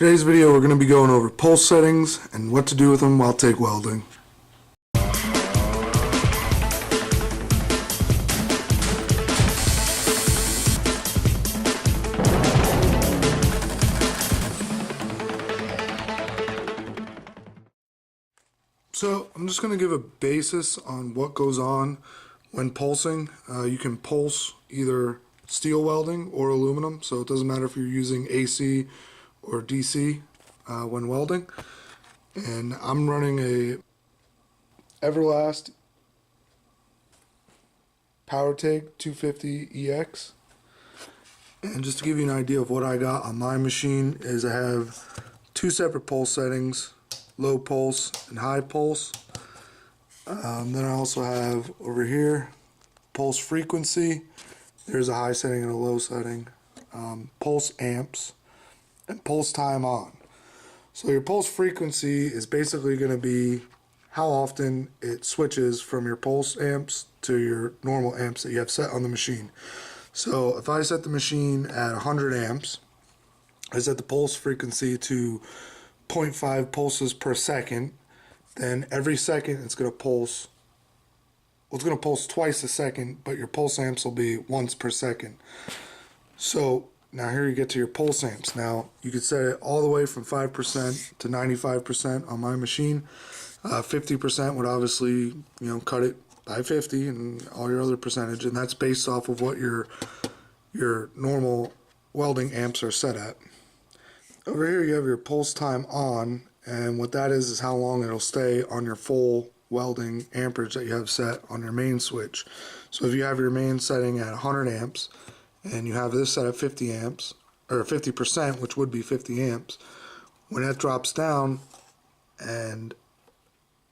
Today's video we're going to be going over pulse settings and what to do with them while TIG welding. So I'm just going to give a basis on what goes on when pulsing. You can pulse either steel welding or aluminum, so it doesn't matter if you're using AC or DC when welding. And I'm running a Everlast Power TIG 250EX. And just to give you an idea of what I got on my machine is I have two separate pulse settings, low pulse and high pulse. Then I also have over here pulse frequency. There's a high setting and a low setting. Pulse amps and pulse time on. So your pulse frequency is basically going to be how often it switches from your pulse amps to your normal amps that you have set on the machine. So if I set the machine at 100 amps, I set the pulse frequency to 0.5 pulses per second, then every second it's going to pulse. Well, it's going to pulse twice a second, but your pulse amps will be once per second. So now here you get to your pulse amps. Now you could set it all the way from 5% to 95% on my machine. 50% would obviously, cut it by 50 and all your other percentage, and that's based off of what your normal welding amps are set at. Over here you have your pulse time on, and what that is how long it'll stay on your full welding amperage that you have set on your main switch. So if you have your main setting at 100 amps and you have this set at 50 amps, or 50%, which would be 50 amps, when that drops down, and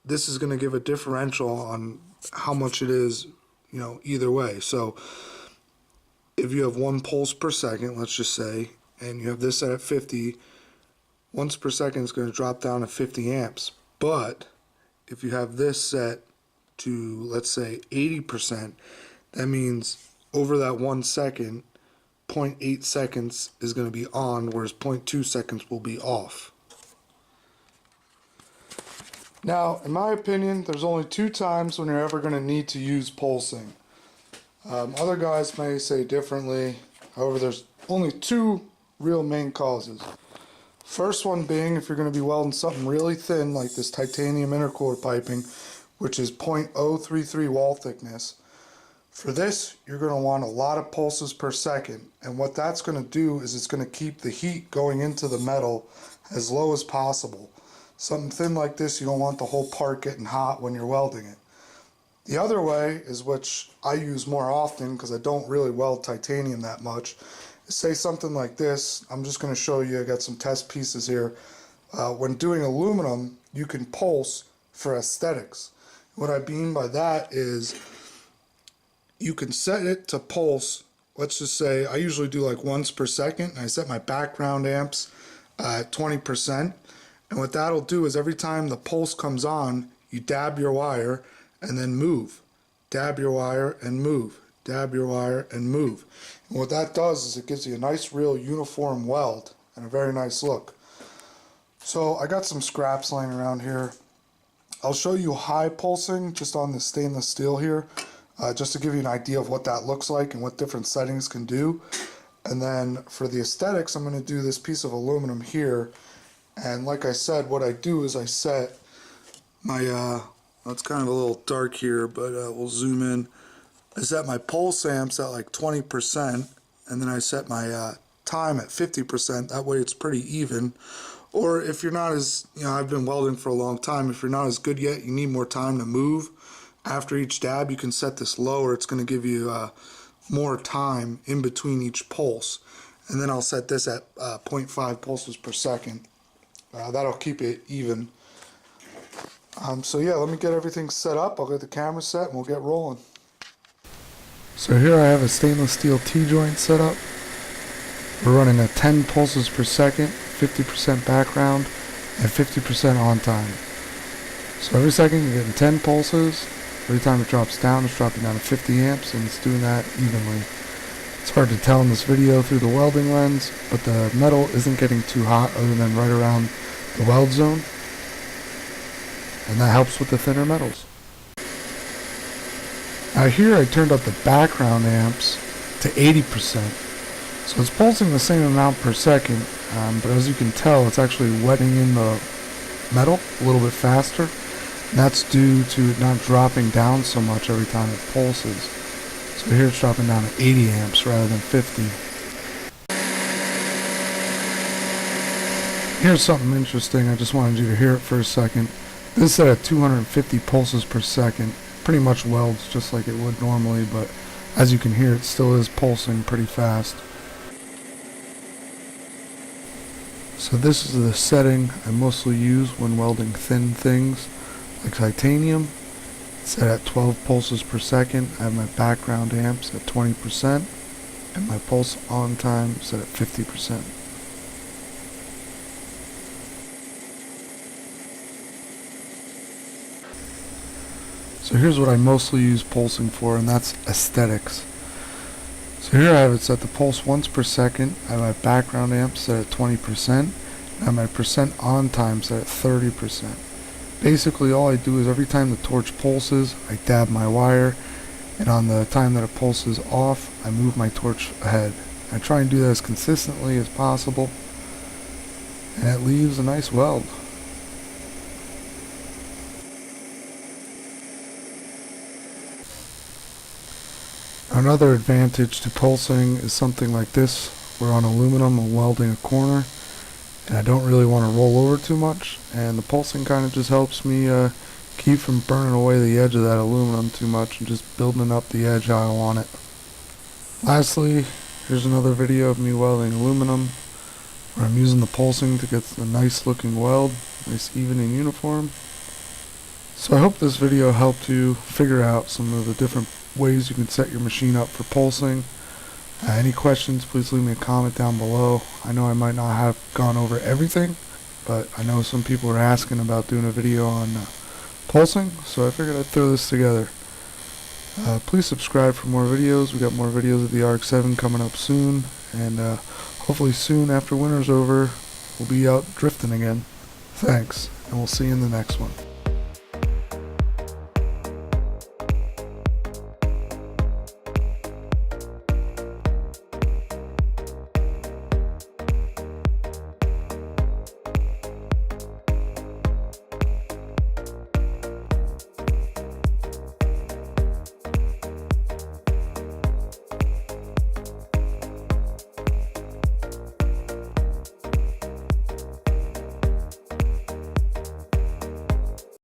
this is going to give a differential on how much it is, either way. So if you have 1 pulse per second, let's just say, and you have this set at 50, once per second is going to drop down to 50 amps. But if you have this set to, let's say, 80%, that means over that 1 second, 0.8 seconds is going to be on, whereas 0.2 seconds will be off. Now, in my opinion, there's only 2 times when you're ever going to need to use pulsing. Other guys may say differently. However, there's only 2 real main causes. First one being if you're going to be welding something really thin like this titanium intercooler piping, which is 0.033 wall thickness. For this, you're going to want a lot of pulses per second, and what that's going to do is it's going to keep the heat going into the metal as low as possible. Something thin like this, you don't want the whole part getting hot when you're welding it. The other way is, which I use more often because I don't really weld titanium that much, is say something like this. I'm just going to show you, I got some test pieces here. When doing aluminum, you can pulse for aesthetics. What I mean by that is you can set it to pulse, let's just say, I usually do like once per second, and I set my background amps at 20%. And what that'll do is every time the pulse comes on, you dab your wire and then move. Dab your wire and move. Dab your wire and move. And what that does is it gives you a nice, real uniform weld and a very nice look. So I got some scraps laying around here. I'll show you high pulsing just on the stainless steel here, just to give you an idea of what that looks like and what different settings can do. And then for the aesthetics, I'm going to do this piece of aluminum here. And like I said, what I do is I set my, well, it's kind of a little dark here, but we'll zoom in. I set my pulse amps at like 20%, and then I set my time at 50%. That way it's pretty even. Or if you're not as, I've been welding for a long time, if you're not as good yet, you need more time to move. After each dab, you can set this lower. It's going to give you more time in between each pulse. And then I'll set this at 0.5 pulses per second. That'll keep it even. So yeah, let me get everything set up. I'll get the camera set and we'll get rolling. So here I have a stainless steel T-joint set up. We're running at 10 pulses per second, 50% background, and 50% on time. So every second you're getting 10 pulses. Every time it drops down, it's dropping down to 50 amps, and it's doing that evenly. It's hard to tell in this video through the welding lens, but the metal isn't getting too hot other than right around the weld zone, and that helps with the thinner metals. Now here I turned up the background amps to 80%, so it's pulsing the same amount per second, but as you can tell it's actually wetting in the metal a little bit faster, and that's due to it not dropping down so much every time it pulses. So here it's dropping down to 80 amps rather than 50. Here's something interesting, I just wanted you to hear it for a second. This is at 250 pulses per second. Pretty much welds just like it would normally, but as you can hear it still is pulsing pretty fast. So this is the setting I mostly use when welding thin things like titanium. It's set at 12 pulses per second. I have my background amps at 20% and my pulse on time set at 50%. So here's what I mostly use pulsing for, and that's aesthetics. So here I have it set to pulse once per second. I have my background amp set at 20%, and I have my percent on time set at 30%. Basically all I do is every time the torch pulses, I dab my wire, and on the time that it pulses off, I move my torch ahead. I try and do that as consistently as possible, and it leaves a nice weld. Another advantage to pulsing is something like this, where on aluminum I'm welding a corner and I don't really want to roll over too much, and the pulsing kind of just helps me keep from burning away the edge of that aluminum too much and just building up the edge how I want it. Lastly, here's another video of me welding aluminum where I'm using the pulsing to get a nice looking weld, nice even and uniform. So I hope this video helped you figure out some of the different ways you can set your machine up for pulsing. Any questions, please leave me a comment down below. I know I might not have gone over everything, but I know some people are asking about doing a video on pulsing, so I figured I'd throw this together. Please subscribe for more videos. We got more videos of the RX-7 coming up soon, and hopefully soon after winter's over, we'll be out drifting again. Thanks, and we'll see you in the next one.